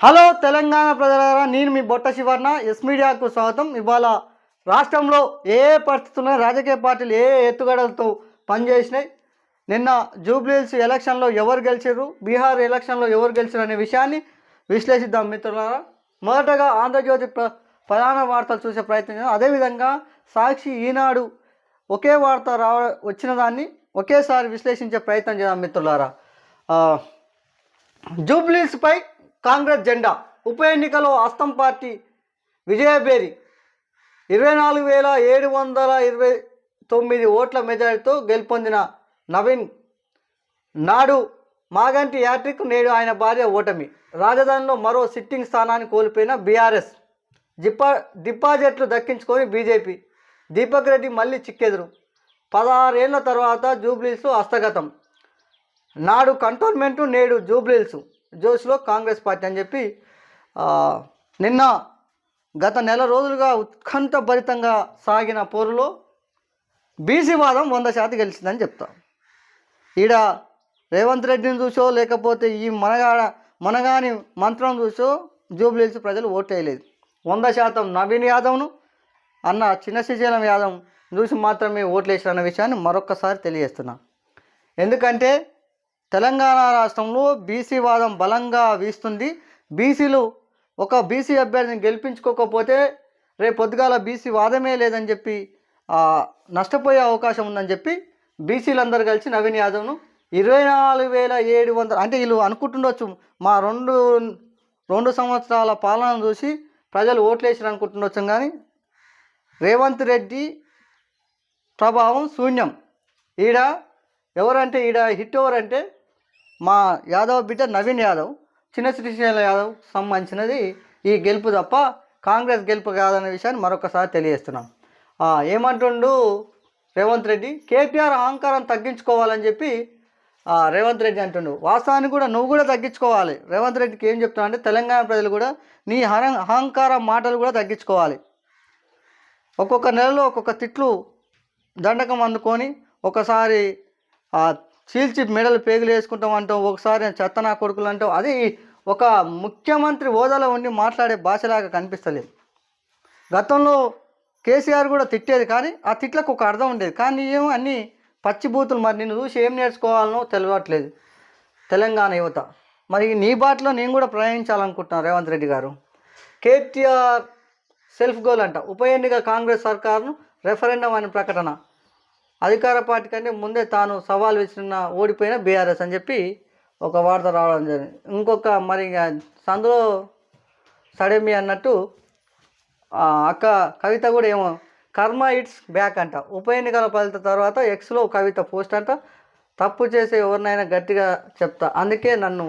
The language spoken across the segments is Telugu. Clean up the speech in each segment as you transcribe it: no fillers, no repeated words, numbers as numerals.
హలో తెలంగాణ ప్రజలారా, నేను మీ బొట్ట శివర్ణ. ఎస్ మీడియాకు స్వాగతం. ఇవాళ రాష్ట్రంలో ఏ పరిస్థితుల్లో రాజకీయ పార్టీలు ఏ ఎత్తుగడలతో పనిచేసినాయి, నిన్న జూబ్లీహిల్స్ ఎలక్షన్లో ఎవరు గెలిచారు, బీహార్ ఎలక్షన్లో ఎవరు గెలిచారు అనే విషయాన్ని విశ్లేషిద్దాం మిత్రులారా. మొదటగా ఆంధ్రజ్యోతి ప్రధాన వార్తలు చూసే ప్రయత్నం చేద్దాం. అదేవిధంగా సాక్షి, ఈనాడు ఒకే వార్త వచ్చిన దాన్ని ఒకేసారి విశ్లేషించే ప్రయత్నం చేద్దాం మిత్రులారా. జూబ్లీహిల్స్పై కాంగ్రెస్ జెండా. ఉప ఎన్నికలో హస్తం పార్టీ విజయభేరి 24,729 ఓట్ల మెజారిటీతో గెలుపొందిన నవీన్. నాడు మాగంటి యాట్రిక్, నేడు ఆయన భార్య ఓటమి. రాజధానిలో మరో సిట్టింగ్ స్థానాన్ని కోల్పోయిన బీఆర్ఎస్ డిపాజిట్లు దక్కించుకొని బీజేపీ. దీపక్ రెడ్డి మళ్ళీ చిక్కెదురు. 16 ఏళ్ల తర్వాత జూబ్లీహిల్స్ హస్తగతం. నాడు కంటోన్మెంటు, నేడు జూబ్లీహిల్స్ జోష్లో కాంగ్రెస్ పార్టీ అని చెప్పి నిన్న గత నెల రోజులుగా ఉత్కంఠభరితంగా సాగిన పోరులో బీసీ వాదం 100% గెలిచిందని చెప్తా. ఈడ రేవంత్ రెడ్డిని చూసో లేకపోతే ఈ మనగాని మంత్రం చూసో జూబ్లీహిల్స్ ప్రజలు ఓటు వేయలేదు. 100% నవీన్ యాదవ్ను అన్న చిన్న శ్రీశైలం యాదవ్ చూసి మాత్రమే ఓట్లు వేసారన్న విషయాన్ని మరొక్కసారి తెలియజేస్తున్నా. ఎందుకంటే తెలంగాణ రాష్ట్రంలో బీసీ వాదం బలంగా వీస్తుంది. బీసీలు ఒక బీసీ అభ్యర్థిని గెలిపించుకోకపోతే రేపు పొద్దుగాల బీసీ వాదమే లేదని చెప్పి నష్టపోయే అవకాశం ఉందని చెప్పి బీసీలందరూ కలిసి నవీన్ యాదవ్ను 24,700 అంటే వీళ్ళు అనుకుంటుండొచ్చు మా రెండు సంవత్సరాల పాలన చూసి ప్రజలు ఓట్లేసారు అనుకుంటుండొచ్చు, కానీ రేవంత్ రెడ్డి ప్రభావం శూన్యం. ఈడ హిట్ ఎవరంటే మా యాదవ్ బిడ్డ నవీన్ యాదవ్, చిన్న శ్రీశైలం యాదవ్ సంబంధించినది ఈ గెలుపు తప్ప కాంగ్రెస్ గెలుపు కాదనే విషయాన్ని మరొకసారి తెలియజేస్తున్నాం. ఏమంటుండు రేవంత్ రెడ్డి, కేటీఆర్ అహంకారం తగ్గించుకోవాలని చెప్పి రేవంత్ రెడ్డి అంటుండు. వాస్తవానికి కూడా నువ్వు కూడా తగ్గించుకోవాలి. రేవంత్ రెడ్డికి ఏం చెప్తున్నావు అంటే, తెలంగాణ ప్రజలు కూడా నీ అహంకార మాటలు కూడా తగ్గించుకోవాలి. ఒక్కొక్క నెలలో ఒక్కొక్క తిట్లు దండకం అందుకొని ఒకసారి చీల్చి మెడలు పేగులు వేసుకుంటాం అంటాం, ఒకసారి చెత్తనా కొడుకులు అంటాం. అది ఒక ముఖ్యమంత్రి హోదాలో ఉండి మాట్లాడే భాషలాగా కనిపిస్తలేదు. గతంలో కేసీఆర్ కూడా తిట్టేది, కానీ ఆ తిట్లకు ఒక అర్థం ఉండేది. కానీ ఏమో అన్నీ పచ్చిబూతులు. మరి నిన్ను చూసి ఏం నేర్చుకోవాలనో తెలియట్లేదు తెలంగాణ యువత. మరి నీ బాటలో నేను కూడా ప్రయాణించాలనుకుంటున్నాను. రేవంత్ రెడ్డి గారు, కేటీఆర్ సెల్ఫ్ గోల్ అంట. ఉప ఎన్నిక కాంగ్రెస్ సర్కారును రెఫరెండం అని ప్రకటన. అధికార పార్టీ కంటే ముందే తాను సవాల్ విసిరిన ఓడిపోయిన బీఆర్ఎస్ అని చెప్పి ఒక వార్త రావడం జరిగింది. ఇంకొక మరి సందులో సడేమి అన్నట్టు అక్క కవిత కూడా ఏమో కర్మ ఇట్స్ బ్యాక్ అంట. ఉప ఎన్నికల ఫలిత తర్వాత ఎక్స్లో కవిత పోస్ట్ అంట, తప్పు చేసే ఎవరినైనా గట్టిగా చెప్తా, అందుకే నన్ను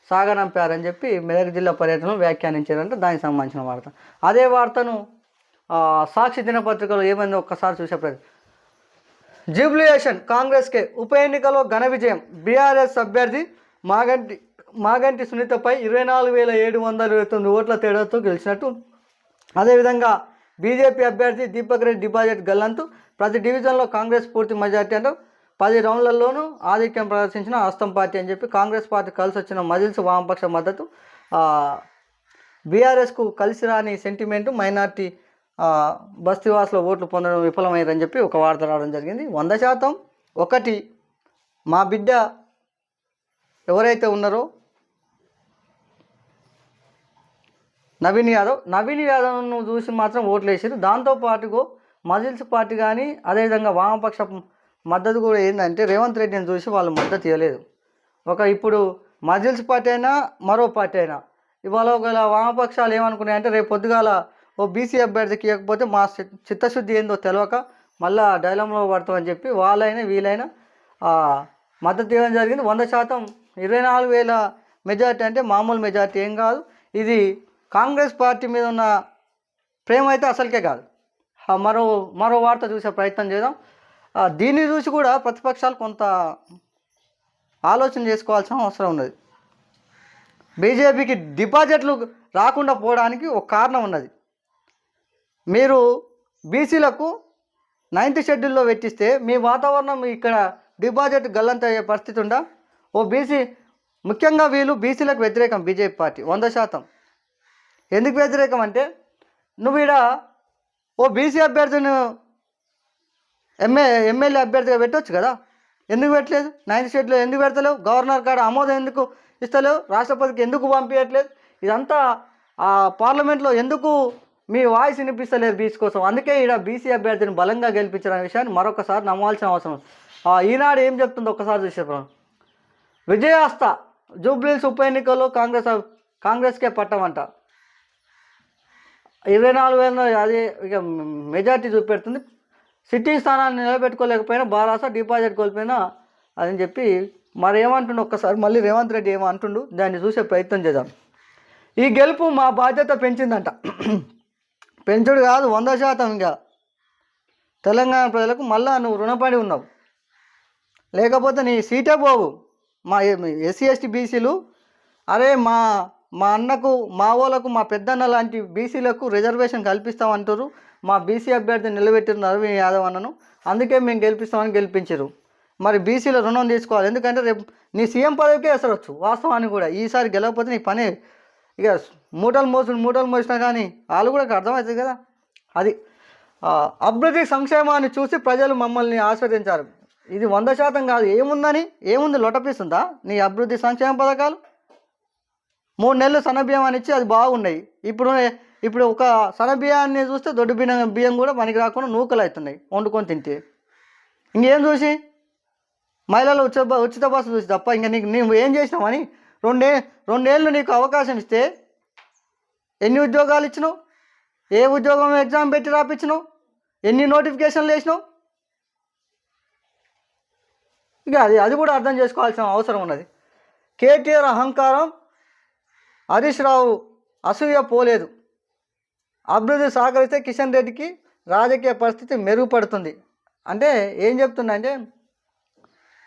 సాగనంపారని చెప్పి మెదక్ జిల్లా పర్యటనలో వ్యాఖ్యానించారంట. దానికి సంబంధించిన వార్త. అదే వార్తను సాక్షి దినపత్రికలో ఏమైందో ఒక్కసారి చూసే ప్రయత్నం. జూబ్లీహిల్స్ కాంగ్రెస్కే ఉప ఎన్నికలో ఘన విజయం. బీఆర్ఎస్ అభ్యర్థి మాగంటి సునీతపై 24,729 ఓట్ల తేడాతో గెలిచినట్టు. అదేవిధంగా బీజేపీ అభ్యర్థి దీపక్ రెడ్డి డిపాజిట్ గల్లంతు. ప్రతి డివిజన్లో కాంగ్రెస్ పూర్తి మెజార్టీ అంటూ 10 రౌండ్లలోనూ ఆధిక్యం ప్రదర్శించిన హస్తం పార్టీ అని చెప్పి కాంగ్రెస్ పార్టీ కలిసి వచ్చిన మజిల్స్ వామపక్ష మద్దతు. బీఆర్ఎస్కు కలిసి రాని సెంటిమెంటు, మైనార్టీ బస్తీవాసుల ఓట్లు పొందడం విఫలమయ్యారని చెప్పి ఒక వార్త రావడం జరిగింది. 100% ఒకటి మా బిడ్డ ఎవరైతే ఉన్నారో నవీన్ యాదవ్ను చూసి మాత్రం ఓట్లు వేసారు. దాంతోపాటుగా మజిల్స్ పార్టీ కానీ అదేవిధంగా వామపక్ష మద్దతు కూడా ఏంటంటే రేవంత్ రెడ్డిని చూసి వాళ్ళు మద్దతు ఇవ్వలేదు. ఇప్పుడు మజిల్స్ పార్టీ అయినా మరో పార్టీ అయినా ఇవాళ ఒకవేళ వామపక్షాలు ఏమనుకున్నాయంటే, రేపు పొద్దుగాల ఓ బీసీ అభ్యర్థికి ఇవ్వకపోతే మా చిత్తశుద్ధి ఏందో తెలియక మళ్ళీ డైలంలో పడతామని చెప్పి వాళ్ళైనా వీళ్ళైనా మద్దతు ఇవ్వడం జరిగింది. 100% 24,000 మెజార్టీ అంటే మామూలు మెజార్టీ ఏం కాదు. ఇది కాంగ్రెస్ పార్టీ మీద ఉన్న ప్రేమ అయితే అసలుకే కాదు. మరో వార్త చూసే ప్రయత్నం చేద్దాం. దీన్ని చూసి కూడా ప్రతిపక్షాలు కొంత ఆలోచన చేసుకోవాల్సిన అవసరం ఉన్నది. బీజేపీకి డిపాజిట్లు రాకుండా పోవడానికి ఒక కారణం ఉన్నది. మీరు బీసీలకు 9th షెడ్యూల్లో పెట్టిస్తే మీ వాతావరణం ఇక్కడ డిపాజిట్ గల్లంత అయ్యే పరిస్థితి ఉందా? ఓ బీసీ ముఖ్యంగా వీళ్ళు బీసీలకు వ్యతిరేకం బీజేపీ పార్టీ 100%. ఎందుకు వ్యతిరేకం అంటే నువ్వు ఈడ ఓ బీసీ అభ్యర్థిని ఎమ్మెల్యే అభ్యర్థిగా పెట్టవచ్చు కదా, ఎందుకు పెట్టలేదు? 9th స్టేట్లో ఎందుకు పెడతలేవు? గవర్నర్ కాడ ఆమోదం ఎందుకు ఇస్తలేవు? రాష్ట్రపతికి ఎందుకు పంపించట్లేదు? ఇదంతా పార్లమెంట్లో ఎందుకు మీ వాయిస్ వినిపిస్తలేదు బీసీ కోసం? అందుకే ఈడ బీసీ అభ్యర్థిని బలంగా గెలిపించిన విషయాన్ని మరొకసారి నమ్మాల్సిన అవసరం. ఈనాడు ఏం చెప్తుందో ఒక్కసారి చూసే విజయాస్త జూబ్లీహిల్స్ ఉప ఎన్నికల్లో కాంగ్రెస్కే పట్టమంట. 24,000 అది ఇక మెజార్టీ చూపెడుతుంది. సిట్టింగ్ స్థానాన్ని నిలబెట్టుకోలేకపోయినా బారాస డిపాజిట్ కోల్పోయినా అని చెప్పి మరి ఏమంటుండు ఒక్కసారి మళ్ళీ రేవంత్ రెడ్డి ఏమో అంటుండు, దాన్ని చూసే ప్రయత్నం చేద్దాం. ఈ గెలుపు మా బాధ్యత పెంచిందంట. పెంచుడు కాదు, 100% ఇంకా తెలంగాణ ప్రజలకు మళ్ళా నువ్వు రుణపడి ఉన్నావు, లేకపోతే నీ సీటే పోవు. మా ఎస్సీ ఎస్టీ బీసీలు అరే మా అన్నకు మా వాళ్ళకు మా పెద్దన్న లాంటి బీసీలకు రిజర్వేషన్ కల్పిస్తామంటారు, మా బీసీ అభ్యర్థిని నిలబెట్టిరు నరవిన్ యాదవ్ అన్నను, అందుకే మేము గెలిపిస్తామని గెలిపించారు. మరి బీసీలో రుణం తీసుకోవాలి, ఎందుకంటే రేపు నీ సీఎం పదవికే ఎసరొచ్చు వాస్తవాన్ని కూడా. ఈసారి గెలవకపోతే నీ పని ఇక మూటలు మోసినా కానీ వాళ్ళు కూడా అర్థమవుతుంది కదా. అది అభివృద్ధి సంక్షేమాన్ని చూసి ప్రజలు మమ్మల్ని ఆస్వాదించారు. ఇది 100% కాదు, ఏముంది లొటపిస్తుందా నీ అభివృద్ధి సంక్షేమ పథకాలు? 3 నెలలు సన్నబియ్యం అని ఇచ్చి అది బాగున్నాయి. ఇప్పుడు ఒక సన్నబియ్యాన్ని చూస్తే దొడ్డు బియ్యం కూడా మనకి రాకుండా నూకలు అవుతున్నాయి వండుకొని తింటే. ఇంకేం చూసి మహిళలు ఉచిత బస్సు చూసి తప్ప ఇంకా నువ్వు ఏం చేసినావని 2 ఏళ్ళు నీకు అవకాశం ఇస్తే ఎన్ని ఉద్యోగాలు ఇచ్చినావు? ఏ ఉద్యోగం ఎగ్జామ్ పెట్టి రాపించినావు? ఎన్ని నోటిఫికేషన్లు వేసినావు? ఇక అది కూడా అర్థం చేసుకోవాల్సిన అవసరం ఉన్నది. కేటీఆర్ అహంకారం, హరీష్ రావు అసూయ పోలేదు. అభివృద్ధి సహకరిస్తే కిషన్ రెడ్డికి రాజకీయ పరిస్థితి మెరుగుపడుతుంది అంటే ఏం చెప్తున్నా అంటే,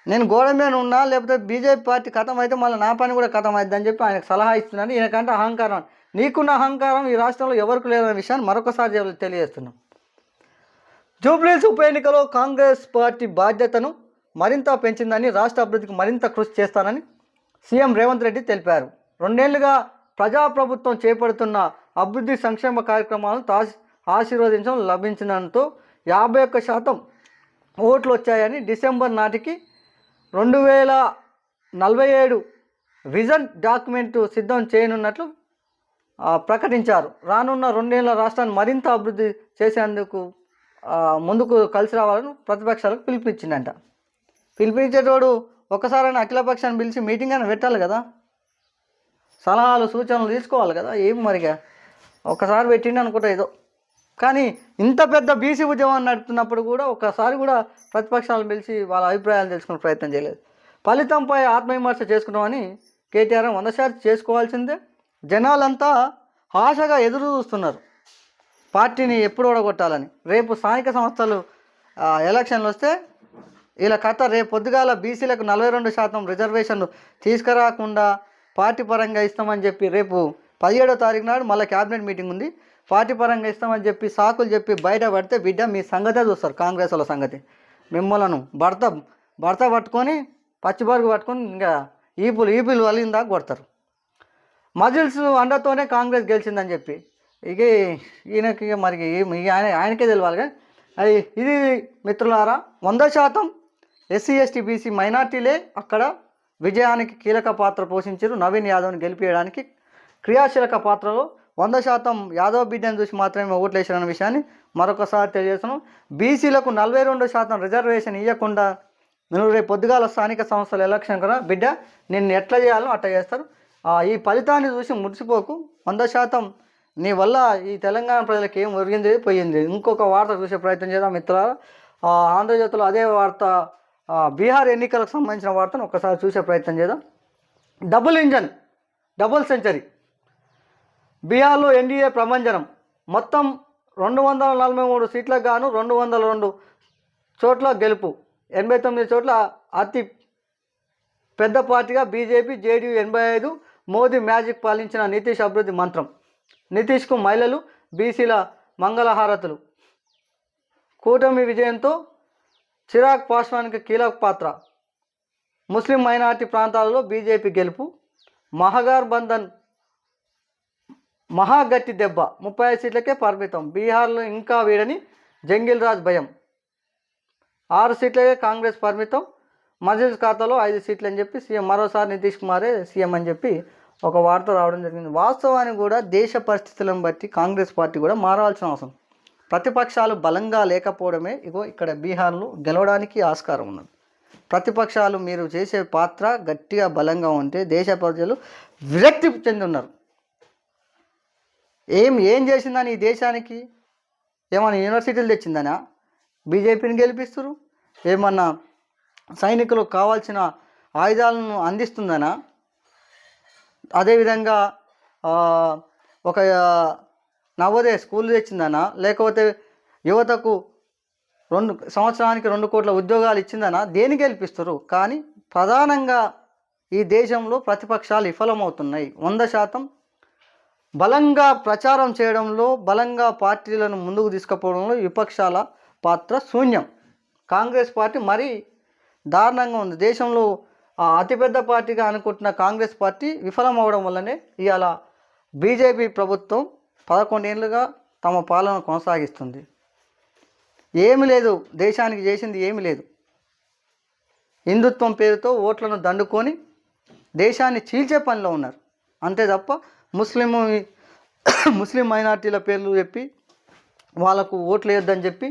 నేను గోడ మీద ఉన్నా లేకపోతే బీజేపీ పార్టీ ఖతం అయితే మళ్ళీ నా పని కూడా ఖతం అవుతుంది అని చెప్పి ఆయనకు సలహా ఇస్తున్నాను. ఈయనకంటే అహంకారం, నీకున్న అహంకారం ఈ రాష్ట్రంలో ఎవరికి లేదన్న విషయాన్ని మరొకసారి తెలియజేస్తున్నాం. జూబ్లీహిల్స్ ఉప ఎన్నికలో కాంగ్రెస్ పార్టీ బాధ్యతను మరింత పెంచిందని, రాష్ట్ర అభివృద్ధికి మరింత కృషి చేస్తానని సీఎం రేవంత్ రెడ్డి తెలిపారు. 2 ఏళ్లుగా ప్రజాప్రభుత్వం చేపడుతున్న అభివృద్ధి సంక్షేమ కార్యక్రమాలను ఆశీర్వదించడం లభించడంతో 51% ఓట్లు వచ్చాయని, డిసెంబర్ నాటికి 2047 విజన్ డాక్యుమెంట్ సిద్ధం చేయనున్నట్లు ప్రకటించారు. రానున్న 2 ఏళ్ల రాష్ట్రాన్ని మరింత అభివృద్ధి చేసేందుకు ముందుకు కలిసి రావాలని ప్రతిపక్షాలకు పిలుపునిచ్చిందంట. పిలిపించేటోడు ఒకసారైనా అఖిలపక్షాన్ని పిలిచి మీటింగ్ అని పెట్టాలి కదా, సలహాలు సూచనలు తీసుకోవాలి కదా. ఏం మరిగా ఒకసారి పెట్టిండి అనుకుంటా ఏదో. కానీ ఇంత పెద్ద బీసీ ఉద్యమం నడుపుతున్నప్పుడు కూడా ఒకసారి కూడా ప్రతిపక్షాలను పిలిచి వాళ్ళ అభిప్రాయాలు తెలుసుకునే ప్రయత్నం చేయలేదు. ఫలితంపై ఆత్మవిమర్శ చేసుకున్నామని కేటీఆర్ 100% చేసుకోవాల్సిందే. జనాలంతా ఆశగా ఎదురు చూస్తున్నారు పార్టీని ఎప్పుడు ఓడగొట్టాలని. రేపు స్థానిక సంస్థలు ఎలక్షన్లు వస్తే వీళ్ళ కథ రేపు పొద్దుగాల బీసీలకు 42% రిజర్వేషన్లు తీసుకురాకుండా పార్టీ పరంగా ఇస్తామని చెప్పి రేపు 17వ తారీఖు నాడు మళ్ళీ క్యాబినెట్ మీటింగ్ ఉంది. పార్టీ పరంగా ఇస్తామని చెప్పి సాకులు చెప్పి బయట పడితే బిడ్డ మీ సంగతే చూస్తారు. కాంగ్రెస్ వాళ్ళ సంగతి మిమ్మల్ని భర్త పట్టుకొని పచ్చిబరుగు పట్టుకొని ఇంకా ఈపులు వలిందాక కొడతారు. మజిల్స్ అండతోనే కాంగ్రెస్ గెలిచిందని చెప్పి ఇక ఈయనకి మరి ఆయనకే తెలియాలి. కానీ ఇది మిత్రులారా, 100% ఎస్సీ ఎస్టీ బీసీ మైనార్టీలే అక్కడ విజయానికి కీలక పాత్ర పోషించారు. నవీన్ యాదవ్ని గెలిపించడానికి క్రియాశీలక పాత్రలో 100% యాదవ్ బిడ్డను చూసి మాత్రమే ఓట్లు వేసారన్న విషయాన్ని మరొకసారి తెలియజేస్తున్నాం. బీసీలకు 42% రిజర్వేషన్ ఇవ్వకుండా నువ్వు రేపు పొద్దుగాల స్థానిక సంస్థల ఎలక్షన్ కదా బిడ్డ నిన్ను ఎట్లా చేయాలో అట్లా చేస్తారు. ఈ ఫలితాన్ని చూసి మురిసిపోకు. 100% నీ వల్ల ఈ తెలంగాణ ప్రజలకు ఏం ఒరిగింది పోయింది. ఇంకొక వార్త చూసే ప్రయత్నం చేద్దాం మిత్రులారా. ఆంధ్రజ్యోతిలో అదే వార్త, బీహార్ ఎన్నికలకు సంబంధించిన వార్తను ఒకసారి చూసే ప్రయత్నం చేద్దాం. డబుల్ సెంచరీ బీహార్లో ఎన్డీఏ ప్రభంజనం. మొత్తం 243 సీట్లకు గాను 202 చోట్ల గెలుపు, 89 చోట్ల అతి పెద్ద పార్టీగా బీజేపీ, జేడీయూ 85. మోదీ మ్యాజిక్ పాలించిన నితీష్ అభివృద్ధి మంత్రం. నితీష్కు మహిళలు, బీసీల మంగళహారతులు. కూటమి విజయంతో చిరాగ్ పాస్వాన్కి కీలక పాత్ర. ముస్లిం మైనార్టీ ప్రాంతాలలో బీజేపీ గెలుపు. మహాగట్టి దెబ్బ 35 సీట్లకే పరిమితం. బీహార్లో ఇంకా వీడని జంగిల్ రాజ్ భయం. 6 సీట్లకే కాంగ్రెస్ పరిమితం. మజిల్స్ ఖాతాలో 5 సీట్లు అని చెప్పి సీఎం మరోసారి నితీష్ కుమారే సీఎం అని చెప్పి ఒక వార్త రావడం జరిగింది. వాస్తవానికి కూడా దేశ పరిస్థితులను బట్టి కాంగ్రెస్ పార్టీ కూడా మారాల్సిన అవసరం. ప్రతిపక్షాలు బలంగా లేకపోవడమే ఇక్కడ బీహార్లో గెలవడానికి ఆస్కారం ఉన్నది. ప్రతిపక్షాలు మీరు చేసే పాత్ర గట్టిగా బలంగా ఉంటే దేశ ప్రజలు విరక్తి చెంది ఉన్నారు. ఏం చేసిందని ఈ దేశానికి? ఏమన్నా యూనివర్సిటీలు తెచ్చిందనా? బీజేపీని గెలిపిస్తారు? ఏమన్నా సైనికులకు కావాల్సిన ఆయుధాలను అందిస్తుందనా? అదేవిధంగా ఒక నవోదయ స్కూల్ తెచ్చిందనా? లేకపోతే యువతకు సంవత్సరానికి 2 కోట్ల ఉద్యోగాలు ఇచ్చిందనా? దేని గెలిపిస్తారు? కానీ ప్రధానంగా ఈ దేశంలో ప్రతిపక్షాలు విఫలమవుతున్నాయి. 100% బలంగా ప్రచారం చేయడంలో, బలంగా పార్టీలను ముందుకు తీసుకుపోవడంలో విపక్షాల పాత్ర శూన్యం. కాంగ్రెస్ పార్టీ మరీ దారుణంగా ఉంది. దేశంలో అతిపెద్ద పార్టీగా అనుకుంటున్న కాంగ్రెస్ పార్టీ విఫలం అవడం వల్లనే ఇవాళ బీజేపీ ప్రభుత్వం 11 ఏళ్ళుగా తమ పాలన కొనసాగిస్తుంది. ఏమి లేదు, దేశానికి చేసింది ఏమి లేదు. హిందుత్వం పేరుతో ఓట్లను దండుకొని దేశాన్ని చీల్చే పనిలో ఉన్నారు. అంతే తప్ప ముస్లిం మైనార్టీల పేర్లు చెప్పి వాళ్ళకు ఓట్లు వేయొద్దని చెప్పి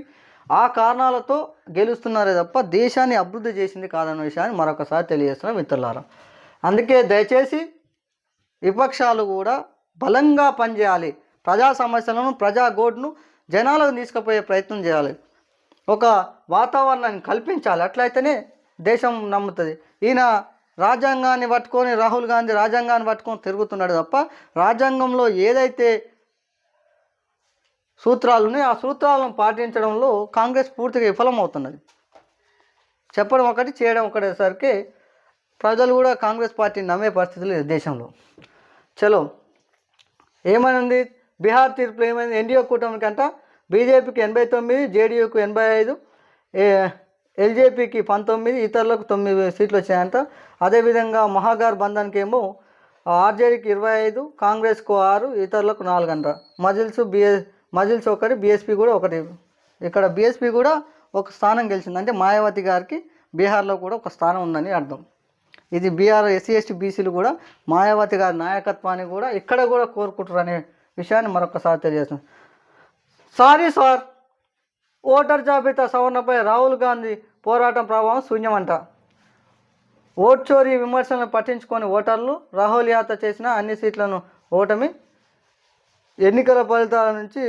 ఆ కారణాలతో గెలుస్తున్నారే తప్ప దేశాన్ని అభివృద్ధి చేసింది కాదన్న విషయాన్ని మరొకసారి తెలియజేస్తున్నాం మిత్రులారా. అందుకే దయచేసి విపక్షాలు కూడా బలంగా పనిచేయాలి. ప్రజా సమస్యలను, ప్రజా గోడ్ను జనాలకు తీసుకుపోయే ప్రయత్నం చేయాలి. ఒక వాతావరణాన్ని కల్పించాలి. అట్లయితేనే దేశం నమ్ముతుంది. ఈయన రాజ్యాంగాన్ని పట్టుకొని, రాహుల్ గాంధీ రాజ్యాంగాన్ని పట్టుకొని తిరుగుతున్నాడు తప్ప రాజ్యాంగంలో ఏదైతే సూత్రాలు ఉన్నాయో ఆ సూత్రాలను పాటించడంలో కాంగ్రెస్ పూర్తిగా విఫలమవుతున్నది. చెప్పడం ఒకటి, చేయడం ఒకటేసరికి ప్రజలు కూడా కాంగ్రెస్ పార్టీని నమ్మే పరిస్థితులు దేశంలో. చలో ఏమైంది బీహార్ తీర్పులో ఏమైంది? ఎన్డీఏ కూటమికి అంట బీజేపీకి 89, జేడీయూకు 85, ఎల్జేపీకి 19, ఇతరులకు 9 సీట్లు వచ్చాయంట. అదేవిధంగా మహాగార్ బంధన్కి ఏమో ఆర్జేడీకి 25, కాంగ్రెస్కు 6, ఇతరులకు 4 అంట. మజిల్స్ ఒకటి, బీఎస్పీ కూడా ఒకటి. ఇక్కడ బీఎస్పీ కూడా ఒక స్థానం గెలిచింది. అంటే మాయావతి గారికి బీహార్లో కూడా ఒక స్థానం ఉందని అర్థం. ఇది బీహార్ ఎస్సీ ఎస్టీ బీసీలు కూడా మాయావతి గారి నాయకత్వాన్ని కూడా ఇక్కడ కూడా కోరుకుంటారు అనే విషయాన్ని మరొకసారి తెలియజేస్తున్నాం. సారీ సార్, ఓటర్ జాబితా సవరణపై రాహుల్ గాంధీ పోరాటం ప్రభావం శూన్యమంట. ఓట్ చోరీ విమర్శలను పట్టించుకొని ఓటర్లు రాహుల్ యాత్ర చేసిన అన్ని సీట్లను ఓటమి. ఎన్నికల ఫలితాల నుంచి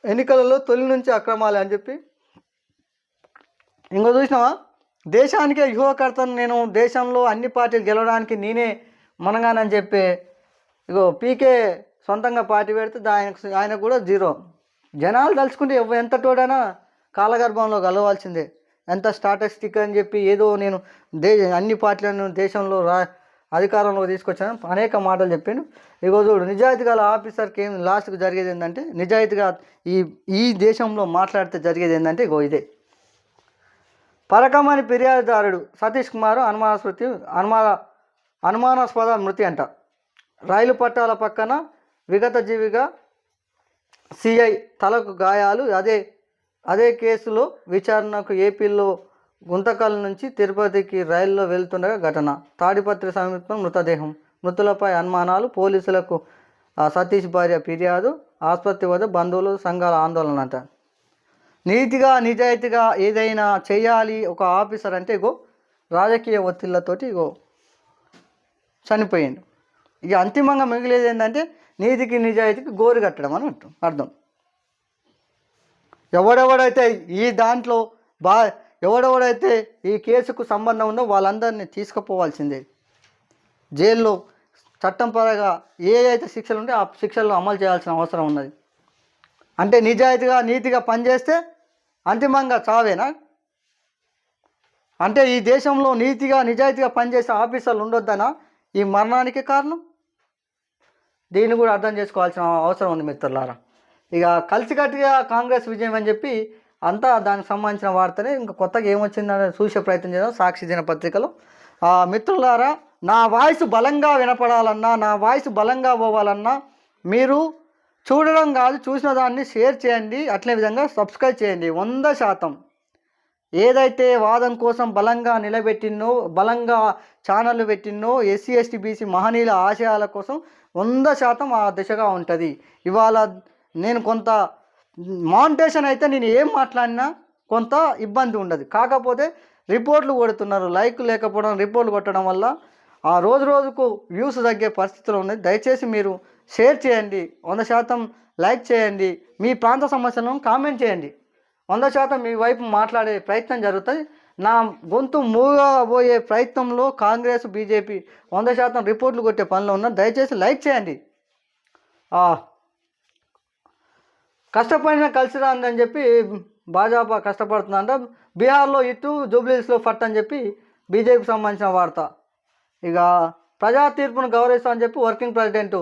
ఎన్నికలలో తొలి నుంచి అక్రమాలే అని చెప్పి ఇంకో చూసినావా? దేశానికే యువకర్తను నేను, దేశంలో అన్ని పార్టీలు గెలవడానికి నేనే మనగానని చెప్పి పీకే సొంతంగా పార్టీ పెడితే ఆయన కూడా 0. జనాలు తలుచుకుంటే ఎంత తోడైనా కాలగర్భంలో కలవాల్సిందే. ఎంత స్టాటిస్టిక్ అని చెప్పి ఏదో నేను అన్ని పార్టీలను దేశంలో అధికారంలో తీసుకొచ్చాను అనేక మాటలు చెప్పిండు. చూడు, నిజాయితీ గల ఆఫీసర్కి ఏం లాస్ట్కి జరిగేది ఏంటంటే, నిజాయితీగా ఈ దేశంలో మాట్లాడితే జరిగేది ఏంటంటే ఇదే. పరకమని ఫిర్యాదుదారుడు సతీష్ కుమార్ అనుమానాస్పద మృతి అంట. రైలు పట్టాల పక్కన విగతజీవిగా సిఐ తలకు గాయాలు. అదే కేసులో విచారణకు ఏపీలో గుంతకల్ నుంచి తిరుపతికి రైల్లో వెళ్తుండగా ఘటన. తాడిపత్రి సమీపం మృతదేహం. మృతులపై అనుమానాలు. పోలీసులకు సతీష్ భార్య ఫిర్యాదు. ఆసుపత్రి వద్ద బంధువులు, సంఘాల ఆందోళన అంట. నీతిగా నిజాయితీగా ఏదైనా చేయాలి ఒక ఆఫీసర్ అంటే రాజకీయ ఒత్తిళ్లతోటి చనిపోయిండు. అంతిమంగా మిగిలేది ఏంటంటే నీతికి నిజాయితీకి గోరు కట్టడం అని అర్థం. ఎవడెవడైతే ఈ దాంట్లో ఎవడెవడైతే ఈ కేసుకు సంబంధం ఉందో వాళ్ళందరినీ తీసుకుపోవాల్సిందే. జైల్లో చట్టం పరంగా ఏ అయితే శిక్షలు ఉంటే ఆ శిక్షలు అమలు చేయాల్సిన అవసరం ఉన్నది. అంటే నిజాయితీగా నీతిగా పనిచేస్తే అంతిమంగా చావేనా? అంటే ఈ దేశంలో నీతిగా నిజాయితీగా పనిచేసే ఆఫీసర్లు ఉండొద్దనా ఈ మరణానికి కారణం? దీన్ని కూడా అర్థం చేసుకోవాల్సిన అవసరం ఉంది మిత్రులారా. కలిసికట్టుగా కాంగ్రెస్ విజయం అని చెప్పి అంతా దానికి సంబంధించిన వార్తనే. ఇంకా కొత్తగా ఏమొచ్చిందని చూసే ప్రయత్నం చేద్దాం సాక్షి దినపత్రికలో. మిత్రులారా, నా వాయిస్ బలంగా వినపడాలన్నా, నా వాయిస్ బలంగా పోవాలన్నా మీరు చూడడం కాదు, చూసిన దాన్ని షేర్ చేయండి, అట్లే విధంగా సబ్స్క్రైబ్ చేయండి. 100% ఏదైతే వాదం కోసం బలంగా నిలబెట్టినో, బలంగా ఛానళ్ళు పెట్టినో, ఎస్సీ ఎస్టీ బీసీ మహనీయుల ఆశయాల కోసం 100% ఆ దిశగా ఉంటుంది. ఇవాళ నేను కొంత మానిటేషన్ అయితే నేను ఏం మాట్లాడినా కొంత ఇబ్బంది ఉండదు. కాకపోతే రిపోర్ట్లు కొడుతున్నారు, లైక్ లేకపోవడం, రిపోర్ట్లు కొట్టడం వల్ల ఆ రోజు రోజుకు వ్యూస్ తగ్గే పరిస్థితులు ఉన్నాయి. దయచేసి మీరు షేర్ చేయండి, 100% లైక్ చేయండి, మీ ప్రాంత సమస్యలను కామెంట్ చేయండి. 100% మీ వైపు మాట్లాడే ప్రయత్నం జరుగుతుంది. నా గొంతు మూగబోయే ప్రయత్నంలో కాంగ్రెస్ బీజేపీ 100% రిపోర్ట్లు కొట్టే పనిలో ఉన్నారు. దయచేసి లైక్ చేయండి. కష్టపడిన కలిసి రాందని చెప్పి భాజపా కష్టపడుతుందంట. బీహార్లో ఇటు, జూబ్లీహిల్స్లో ఫట్ అని చెప్పి బీజేపీకి సంబంధించిన వార్త. ఇక ప్రజా తీర్పును గౌరవిస్తామని చెప్పి వర్కింగ్ ప్రెసిడెంట్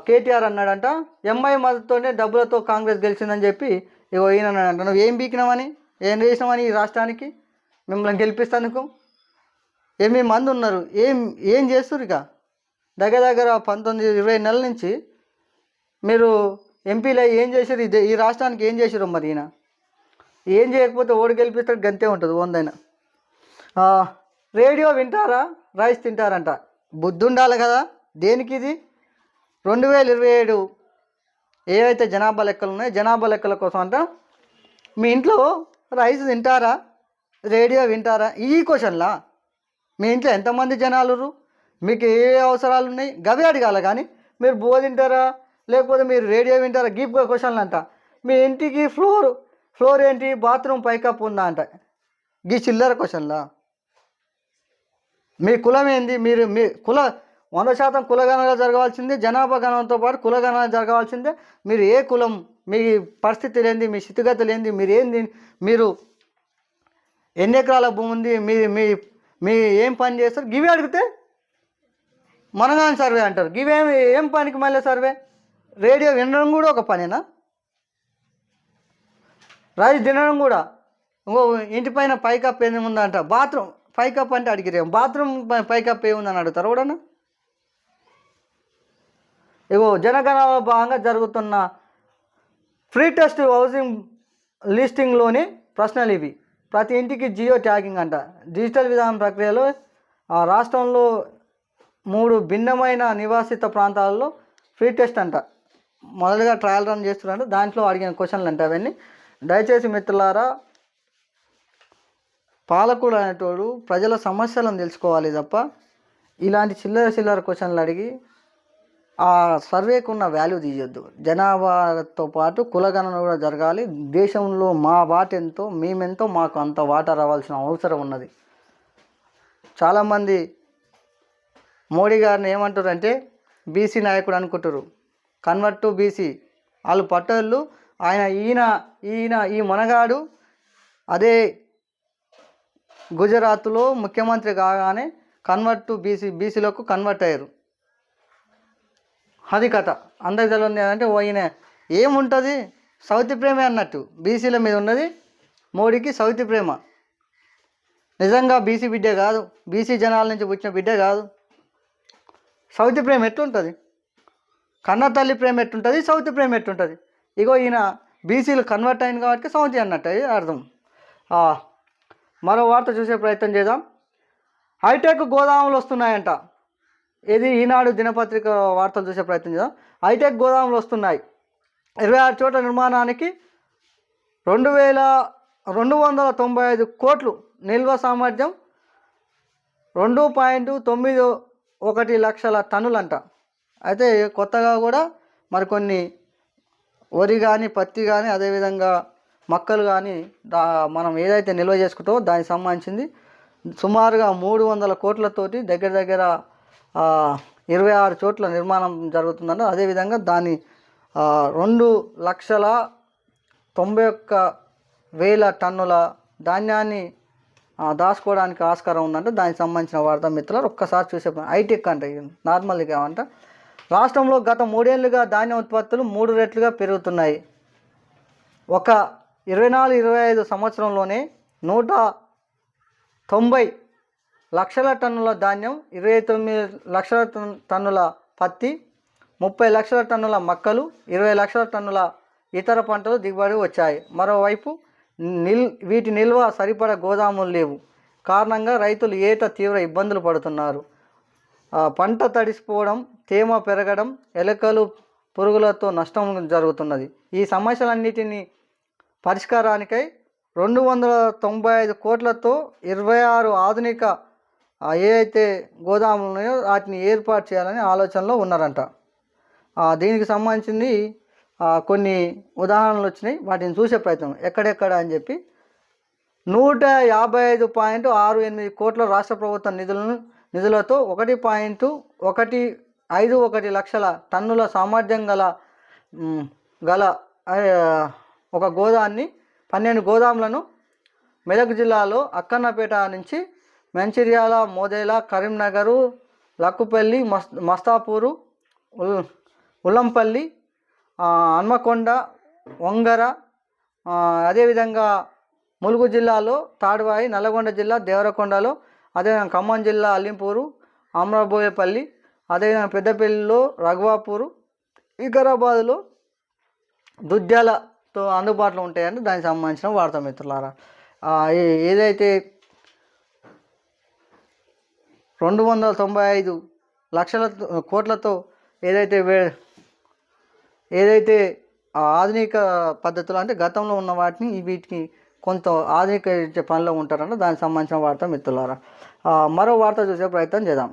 కేటీఆర్ అన్నాడంట. ఎంఐ మద్దతుతోనే డబ్బులతో కాంగ్రెస్ గెలిచిందని చెప్పి ఇగో ఈయన అన్నాడంట. నువ్వు ఏం బీకినామని, ఏం చేసినామని ఈ రాష్ట్రానికి మిమ్మల్ని గెలిపిస్తానుకు 8 మంది ఉన్నారు, ఏం చేస్తారు? ఇక దగ్గర 19-20 నెలల నుంచి మీరు ఎంపీలు ఏం చేశారు? ఈ రాష్ట్రానికి ఏం చేశారు? మరి ఈయన ఏం చేయకపోతే ఓడి గెలిపిస్తాడు, గంతే ఉంటుంది ఓందైనా. రేడియో వింటారా, రైస్ తింటారంట. బుద్ధి ఉండాలి కదా. దేనికి ఇది? 2027 ఏవైతే జనాభా లెక్కలు ఉన్నాయో, జనాభా లెక్కల కోసం అంట. మీ ఇంట్లో రైస్ తింటారా, రేడియో వింటారా? ఈ క్వశ్చన్లా మీ ఇంట్లో ఎంతమంది జనాలు, మీకు ఏ అవసరాలు ఉన్నాయి, గవి అడగాలి. కానీ మీరు బువ్వ తింటారా, లేకపోతే మీరు రేడియో వింటారా, గీప్ క్వశ్చన్లు అంట. మీ ఇంటికి ఫ్లోర్ ఏంటి, బాత్రూమ్ పైకప్పు ఉందా అంట. గీ చిల్లర క్వశ్చన్లా. మీ కులం ఏంది, మీ 100% కులగణన జరగాల్సిందే, జనాభా గణనతో పాటు కులగణన జరగాల్సిందే. మీరు ఏ కులం, మీ పరిస్థితి లేనిది, మీ స్థితిగతులు ఏంది, మీరు ఎన్ని ఎకరాల భూమి ఉంది, మీ ఏం పని చేస్తారు, గివి అడిగితే మనగాని సర్వే అంటారు. ఏం పనికి మళ్ళీ సర్వే? రేడియో వినడం కూడా ఒక పనేనా? రైస్ తినడం కూడా. ఇంకో ఇంటిపైన పైకప్పు ఏముందంట, బాత్రూమ్ పైకప్పు అంటే అడిగిరేం, బాత్రూమ్ పైకప్పు ఏముందని అడుగుతారు కూడా. ఇగో జనగణనలో భాగంగా జరుగుతున్న ఫ్రీ టెస్ట్ హౌసింగ్ లిస్టింగ్లోని ప్రశ్నలు ఇవి. ప్రతి ఇంటికి జియో ట్యాగింగ్ అంట. డిజిటల్ విధానం ప్రక్రియలో రాష్ట్రంలో 3 భిన్నమైన నివాసిత ప్రాంతాలలో ఫ్రీ టెస్ట్ అంట. మొదలుగా ట్రయల్ రన్ చేస్తున్నారంట. దాంట్లో అడిగిన క్వశ్చన్లు అంటే అవన్నీ. దయచేసి మిత్రులారా, పాలకుడు అనేటోడు ప్రజల సమస్యలను తెలుసుకోవాలి తప్ప ఇలాంటి చిల్లర క్వశ్చన్లు అడిగి ఆ సర్వేకు ఉన్న వాల్యూ తీయొద్దు. జనాభాతో పాటు కులగణన కూడా జరగాలి. దేశంలో మా వాట ఎంతో, మేమెంతో, మాకు అంత వాటా రావాల్సిన అవసరం ఉన్నది. చాలామంది మోడీ గారిని ఏమంటారంటే బీసీ నాయకుడు అనుకుంటారు. Convert to BC. వాళ్ళు పట్టోళ్ళు. ఈ మనగాడు అదే గుజరాత్లో ముఖ్యమంత్రి కాగానే కన్వర్ట్ టు బీసీలోకి కన్వర్ట్ అయ్యారు. అది కథ. అందరికి తెలియదు అంటే ఈయన ఏముంటుంది, సౌతి ప్రేమే అన్నట్టు. బీసీల మీద ఉన్నది మోడీకి సౌతి ప్రేమ. నిజంగా బీసీ బిడ్డే కాదు, బీసీ జనాల నుంచి వచ్చిన బిడ్డే కాదు. సౌతి ప్రేమ ఎట్లుంటుంది? కన్న తల్లి ప్రేమ ఎట్టుంటుంది, సౌతి ప్రేమ ఎట్టుంటుంది? ఇగో ఈయన బీసీలు కన్వర్ట్ అయింది కాబట్టి సౌతి అన్నట్టు అర్థం. మరో వార్త చూసే ప్రయత్నం చేద్దాం. హైటెక్ గోదాములు వస్తున్నాయంట. ఇది ఈనాడు దినపత్రిక వార్తలు చూసే ప్రయత్నం చేద్దాం. హైటెక్ గోదాములు వస్తున్నాయి. 26 చోట్ల నిర్మాణానికి 2,295 కోట్లు నిల్వ సామర్థ్యం, 2.91 లక్షల టన్నులంట. అయితే కొత్తగా కూడా మరికొన్ని వరి కానీ, పత్తి కానీ, అదేవిధంగా మొక్కలు కానీ మనం ఏదైతే నిల్వ చేసుకుంటామో దానికి సంబంధించింది సుమారుగా 300 కోట్లతోటి దగ్గర 26 చోట్ల నిర్మాణం జరుగుతుందంట. అదేవిధంగా దాని 2,91,000 టన్నుల ధాన్యాన్ని దాచుకోవడానికి ఆస్కారం ఉందంట. దానికి సంబంధించిన వార్తా మిత్రులు ఒక్కసారి చూసే హైటెక్ అంటే నార్మల్గా అంట. రాష్ట్రంలో గత 3 ఏళ్లుగా ధాన్యం ఉత్పత్తులు 3 రెట్లుగా పెరుగుతున్నాయి. ఒక 24-25 సంవత్సరంలోనే 190 లక్షల టన్నుల ధాన్యం, 29 లక్షల టన్నుల పత్తి, 30 లక్షల టన్నుల మక్కలు, 20 లక్షల టన్నుల ఇతర పంటలు దిగుబడి వచ్చాయి. మరోవైపు వీటి నిల్వ సరిపడ గోదాములు లేవు కారణంగా రైతులు ఏటా తీవ్ర ఇబ్బందులు పడుతున్నారు. పంట తడిసిపోవడం, తేమ పెరగడం, ఎలుకలు పురుగులతో నష్టం జరుగుతున్నది. ఈ సమస్యలన్నిటినీ పరిష్కారానికై 295 కోట్లతో 26 ఆధునిక ఏవైతే గోదాములు ఉన్నాయో వాటిని ఏర్పాటు చేయాలని ఆలోచనలో ఉన్నారంట. దీనికి సంబంధించింది కొన్ని ఉదాహరణలు వచ్చినాయి, వాటిని చూసే ప్రయత్నం ఎక్కడెక్కడ అని చెప్పి 155.68 కోట్ల రాష్ట్ర ప్రభుత్వ నిధులతో 1.151 లక్షల టన్నుల సామర్థ్యం గల ఒక గోదాన్ని 12 గోదాములను మెదక్ జిల్లాలో అక్కన్నపేట నుంచి మంచిర్యాల, మోదేల, కరీంనగరు, లక్కుపల్లి, మస్తాపూరు, ఉల్లంపల్లి, హన్మకొండ, వంగర, అదేవిధంగా ములుగు జిల్లాలో తాడ్వాయి, నల్లగొండ జిల్లా దేవరకొండలో, అదేవిధంగా ఖమ్మం జిల్లా అల్లింపూరు, అమరాబోయేపల్లి, అదేవిధంగా పెద్దపల్లిలో రఘువాపూరు, వికారాబాద్లో దుద్యాలతో అందుబాటులో ఉంటాయని దానికి సంబంధించిన వార్తా మిత్రులారా. ఏదైతే 295 లక్షల కోట్లతో ఏదైతే ఆధునిక పద్ధతులు అంటే గతంలో ఉన్న వాటిని వీటికి కొంత ఆధునిక పనిలో ఉంటారంటే దానికి సంబంధించిన వార్త మిత్రులారా. మరో వార్త చూసే ప్రయత్నం చేద్దాం.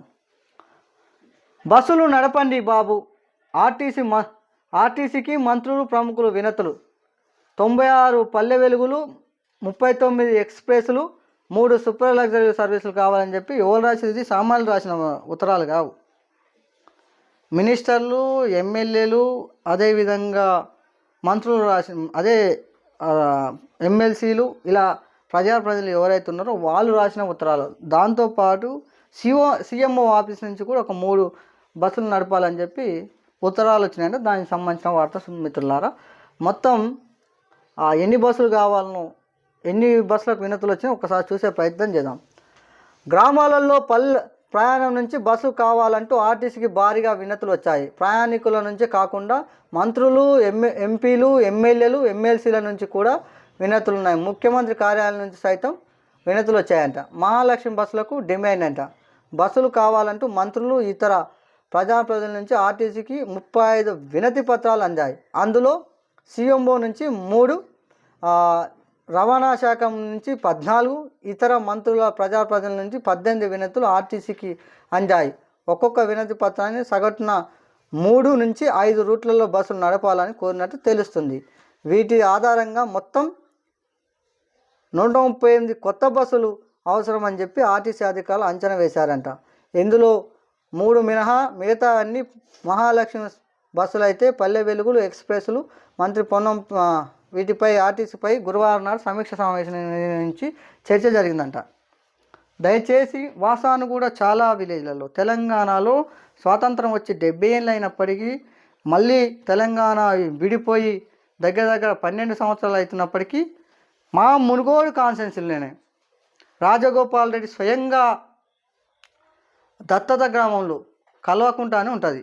బస్సులు నడపండి బాబు, ఆర్టీసీకి మంత్రులు ప్రముఖులు వినతులు. 96 పల్లె వెలుగులు, 39 ఎక్స్ప్రెస్లు, 3 సూపర్ లగ్జరీ సర్వీసులు కావాలని చెప్పి ఎవరు రాసేది? సామాన్యులు రాసిన ఉత్తరాలు కావు. మినిస్టర్లు, ఎమ్మెల్యేలు, అదేవిధంగా మంత్రులు రాసిన, అదే ఎమ్మెల్సీలు, ఇలా ప్రజలు ఎవరైతే ఉన్నారో వాళ్ళు రాసిన ఉత్తరాలు. దాంతోపాటు సీఎంఓ ఆఫీస్ నుంచి కూడా ఒక 3 బస్సులు నడపాలని చెప్పి ఉత్తరాలు వచ్చినాయంటే దానికి సంబంధించిన వార్త మిత్రులారా. మొత్తం ఎన్ని బస్సులు కావాలనో, ఎన్ని బస్సులకు వినతులు వచ్చినాయో ఒకసారి చూసే ప్రయత్నం చేద్దాం. గ్రామాలలో ప్రయాణం నుంచి బస్సు కావాలంటూ ఆర్టీసీకి భారీగా వినతులు వచ్చాయి. ప్రయాణికుల నుంచి కాకుండా మంత్రులు, ఎంపీలు, ఎమ్మెల్యేలు, ఎమ్మెల్సీల నుంచి కూడా వినతులు ఉన్నాయి. ముఖ్యమంత్రి కార్యాలయం నుంచి సైతం వినతులు వచ్చాయంట. మహాలక్ష్మి బస్సులకు డిమాండ్ అంట. బస్సులు కావాలంటూ మంత్రులు, ఇతర ప్రజాప్రతినిధుల నుంచి ఆర్టీసీకి 35 వినతి పత్రాలు అందాయి. అందులో సీఎంఓ నుంచి 3, రవాణా శాఖ నుంచి 14, ఇతర మంత్రుల ప్రజాప్రతినిధుల నుంచి 18 వినతులు ఆర్టీసీకి అందాయి. ఒక్కొక్క వినతి పత్రాన్ని సగటున 3 నుంచి 5 రూట్లలో బస్సులు నడపాలని కోరినట్టు తెలుస్తుంది. వీటి ఆధారంగా మొత్తం 138 కొత్త బస్సులు అవసరమని చెప్పి ఆర్టీసీ అధికారులు అంచనా వేశారంట. ఇందులో 3 మినహా మిగతా అన్ని మహాలక్ష్మి బస్సులు అయితే పల్లె వెలుగులు, ఎక్స్ప్రెస్లు. మంత్రి పొన్నం వీటిపై ఆర్టీసీపై గురువారం నాడు సమీక్ష సమావేశం నుంచి చర్చ జరిగిందంట. దయచేసి వాసాను కూడా చాలా విలేజ్లలో తెలంగాణలో స్వాతంత్రం వచ్చి 70 ఏళ్ళు అయినప్పటికీ మళ్ళీ తెలంగాణ విడిపోయి దగ్గర 12 సంవత్సరాలు అవుతున్నప్పటికీ మా మునుగోడు కాన్స్టిట్యున్సీలోనే రాజగోపాల్ రెడ్డి స్వయంగా దత్తత గ్రామంలో కల్వకుంట అని ఉంటుంది.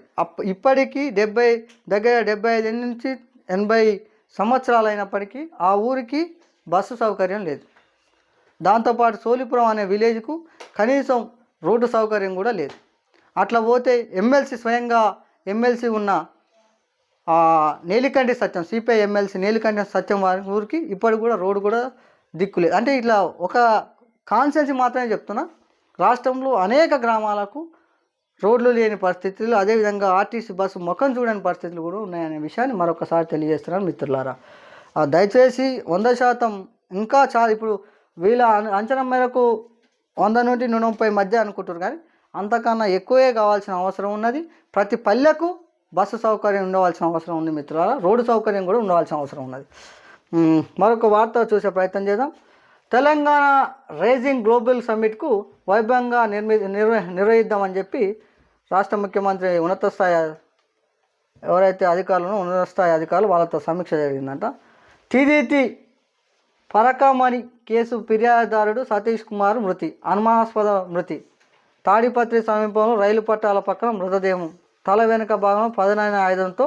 ఇప్పటికీ 75 నుంచి 80 సంవత్సరాలు అయినప్పటికీ ఆ ఊరికి బస్సు సౌకర్యం లేదు. దాంతోపాటు సోలిపురం అనే విలేజ్కు కనీసం రోడ్డు సౌకర్యం కూడా లేదు. అట్లా పోతే స్వయంగా ఎమ్మెల్సీ ఉన్న నేలికంటి సత్యం, సిపిఐ ఎమ్మెల్సీ నేలికంటి సత్యం వారి ఊరికి ఇప్పటికి కూడా రోడ్డు కూడా దిక్కులేదు. అంటే ఇట్లా ఒక కాన్స్టిట్యున్సీ మాత్రమే చెప్తున్నా, రాష్ట్రంలో అనేక గ్రామాలకు రోడ్లు లేని పరిస్థితులు, అదేవిధంగా ఆర్టీసీ బస్సు ముఖం చూడని పరిస్థితులు కూడా ఉన్నాయనే విషయాన్ని మరొకసారి తెలియజేస్తున్నాను మిత్రులారా. దయచేసి 100% ఇంకా చాలా, ఇప్పుడు వీళ్ళ అంచనా మేరకు 100 నుండి 130 మధ్య అనుకుంటారు, కానీ అంతకన్నా ఎక్కువే కావాల్సిన అవసరం ఉన్నది. ప్రతి పల్లెకు బస్సు సౌకర్యం ఉండవలసిన అవసరం ఉంది మిత్రులారా. రోడ్డు సౌకర్యం కూడా ఉండవలసిన అవసరం ఉన్నది. మరొక వార్త చూసే ప్రయత్నం చేద్దాం. తెలంగాణ రైజింగ్ గ్లోబల్ సమ్మిట్కు వైభవంగా నిర్వహిద్దామని చెప్పి రాష్ట్ర ముఖ్యమంత్రి ఉన్నత స్థాయి అధికారులు వాళ్ళతో సమీక్ష జరిగిందంట. టీడీటీ పరకమణి కేసు ఫిర్యాదుదారుడు సతీష్ కుమార్ మృతి, అనుమానాస్పద మృతి. తాడిపత్రి సమీపంలో రైలు పట్టాల పక్కన మృతదేహం, తల వెనుక భాగంలో పదునైన ఆయుధంతో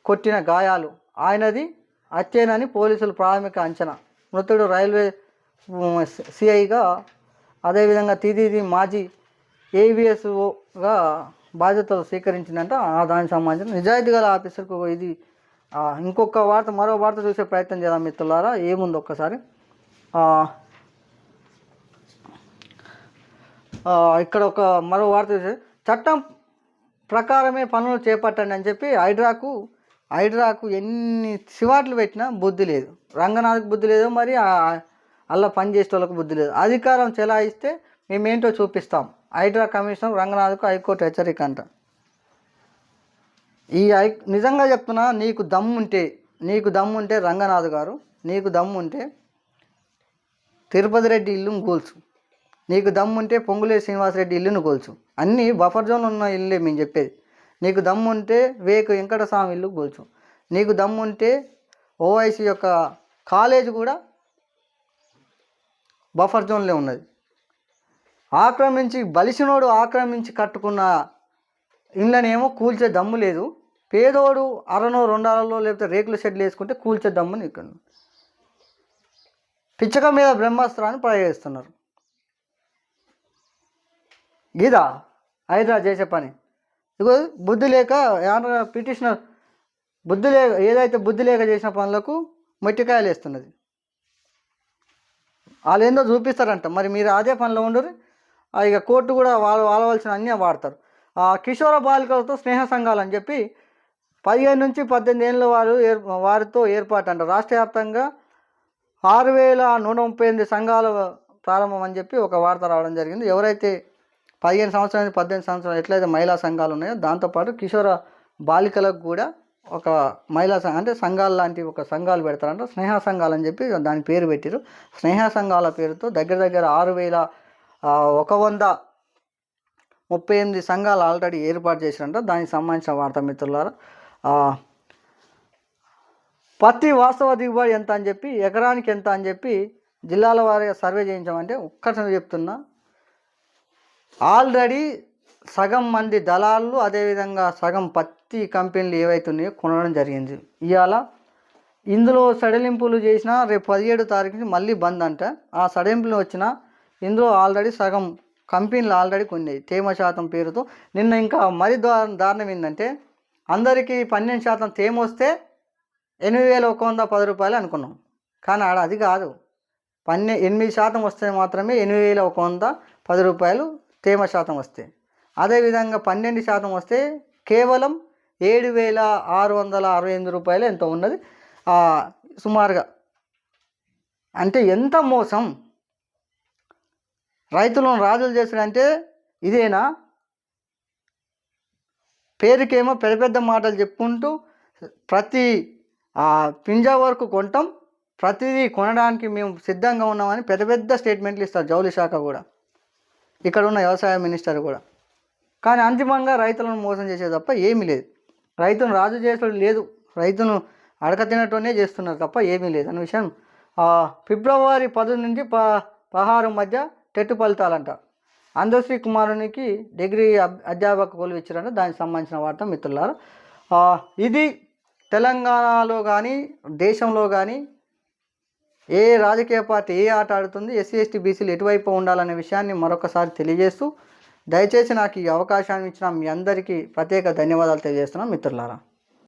కొట్టిన గాయాలు. ఆయనది హత్యేనని పోలీసులు ప్రాథమిక అంచనా. మృతుడు రైల్వే సిఐగా, అదేవిధంగా తిదిది మాజీ ఏవిఎస్ఓగా బాధ్యతలు స్వీకరించిందంట. దానికి సంబంధించిన నిజాయితీ గల ఆఫీసర్కు ఇది. ఇంకొక వార్త, మరో వార్త చూసే ప్రయత్నం చేద్దాం మిత్రులారా. ఏముంది ఒక్కసారి ఇక్కడ ఒక మరో వార్త చూసే, చట్టం ప్రకారమే పనులు చేపట్టండి అని చెప్పి హైడ్రాకు ఎన్ని సివాట్లు పెట్టినా బుద్ధి లేదు. రంగనాథ్కి బుద్ధి లేదు, మరి అలా పనిచేసే వాళ్ళకు బుద్ధి లేదు. అధికారం చెలాయిస్తే మేమేంటో చూపిస్తాం. హైడ్రా కమిషనర్ రంగనాథ్కు హైకోర్టు హెచ్చరిక అంట. నిజంగా చెప్తున్నా, నీకు దమ్ముంటే రంగనాథ్ గారు, నీకు దమ్ముంటే తిరుపతి రెడ్డి ఇల్లును కూల్చు, నీకు దమ్ముంటే పొంగులేటి శ్రీనివాసరెడ్డి ఇల్లును కూల్చు. అన్నీ బఫర్ జోన్ ఉన్న ఇల్లే మేము చెప్పేది. నీకు దమ్ముంటే వేకు వెంకటస్వామి ఇల్లు కూల్చు. నీకు దమ్ముంటే ఓవైసీ యొక్క కాలేజ్ కూడా బఫర్ జోన్లో ఉన్నది. బలిసినోడు ఆక్రమించి కట్టుకున్న ఇళ్ళనేమో కూల్చే దమ్ము లేదు. పేదోడు అరనో 2 అరలో లేకపోతే రేకుల షెడ్లు వేసుకుంటే కూల్చే దమ్ము నీకు. పిచ్చక మీద బ్రహ్మాస్త్రాన్ని ప్రయోగిస్తున్నారు. గీదా హైడ్రా చేసే పని. ఇగో బుద్ధి లేక పిటిషనర్ ఏదైతే బుద్ధి లేక చేసిన పనులకు మొట్టికాయలు వేస్తున్నది. వాళ్ళు ఏందో చూపిస్తారంట, మరి మీరు అదే పనిలో ఉండరు. ఇక కోర్టు కూడా వాళ్ళవలసిన అన్నీ వాడతారు. కిషోర బాలికలతో స్నేహ సంఘాలు అని చెప్పి 15 నుంచి 18 ఏళ్ళ వారితో ఏర్పాటు అంట. రాష్ట్ర వ్యాప్తంగా 6138 సంఘాలు ప్రారంభం అని చెప్పి ఒక వార్త రావడం జరిగింది. ఎవరైతే 15 సంవత్సరాల నుంచి 18 సంవత్సరాలు ఎట్లయితే మహిళా సంఘాలు ఉన్నాయో, దాంతోపాటు కిషోర బాలికలకు కూడా ఒక మహిళా అంటే సంఘాలు లాంటి ఒక సంఘాలు పెడతారంట. స్నేహ సంఘాలు అని చెప్పి దాని పేరు పెట్టారు. స్నేహ సంఘాల పేరుతో దగ్గర 6138 సంఘాలు ఆల్రెడీ ఏర్పాటు చేశారంట. దానికి సంబంధించిన వార్త మిత్రులారా. పత్తి వాస్తవ దిగుబడి ఎంత అని చెప్పి, ఎకరానికి ఎంత అని చెప్పి జిల్లాల వారీగా సర్వే చేయించామంటే ఒక్కసారి చెప్తున్నా, ఆల్రెడీ సగం మంది దళాలు, అదేవిధంగా సగం పత్తి కంపెనీలు ఏవైతున్నాయో కొనడం జరిగింది. ఇవాళ ఇందులో సడలింపులు చేసినా రేపు 17వ తారీఖుని మళ్ళీ బంద్ అంట. ఆ సడలింపులు వచ్చిన ఇందులో ఆల్రెడీ సగం కంపెనీలు ఆల్రెడీ కొన్నాయి తేమ శాతం పేరుతో. నిన్న ఇంకా మరీ దారుణం ఏంటంటే, అందరికీ 12% తేమ వస్తే 8,110 రూపాయలు అనుకున్నాం. కానీ ఆడ అది కాదు, 8% వస్తే మాత్రమే 8,110 రూపాయలు తేమ శాతం వస్తే. అదేవిధంగా 12% వస్తే కేవలం 7,668 రూపాయలు ఎంతో ఉన్నది సుమారుగా. అంటే ఎంత మోసం! రైతులను రాజులు చేశాడంటే ఇదేనా? పేరుకేమో పెద్ద పెద్ద మాటలు చెప్పుకుంటూ ప్రతి పింజా వరకు కొంటాం, ప్రతిదీ కొనడానికి మేము సిద్ధంగా ఉన్నామని పెద్ద పెద్ద స్టేట్మెంట్లు ఇస్తారు జౌళి శాఖ కూడా, ఇక్కడ ఉన్న వ్యవసాయ మినిస్టర్ కూడా. కానీ అంతిమంగా రైతులను మోసం చేసే తప్ప ఏమీ లేదు. రైతును రాజు చేసేది లేదు, రైతును అడక తినటోనే చేస్తున్నారు తప్ప ఏమీ లేదు అనే విషయం. ఫిబ్రవరి 10 నుంచి 16 మధ్య టెట్ ఫలితాలంట. అందశ్రీ కుమారునికి డిగ్రీ అధ్యాపక కొలువు ఇచ్చారంట. దానికి సంబంధించిన వార్త మిత్రులారా. ఇది తెలంగాణలో కానీ దేశంలో కానీ ఏ రాజకీయ పార్టీ ఏ ఆట ఆడుతుంది, ఎస్సీ ఎస్టీ బీసీలు ఎటువైపు ఉండాలనే విషయాన్ని మరొకసారి తెలియజేస్తూ, దయచేసి నాకు ఈ అవకాశాన్ని ఇచ్చిన మీ అందరికీ ప్రత్యేక ధన్యవాదాలు తెలియజేస్తున్నాను మిత్రులారా.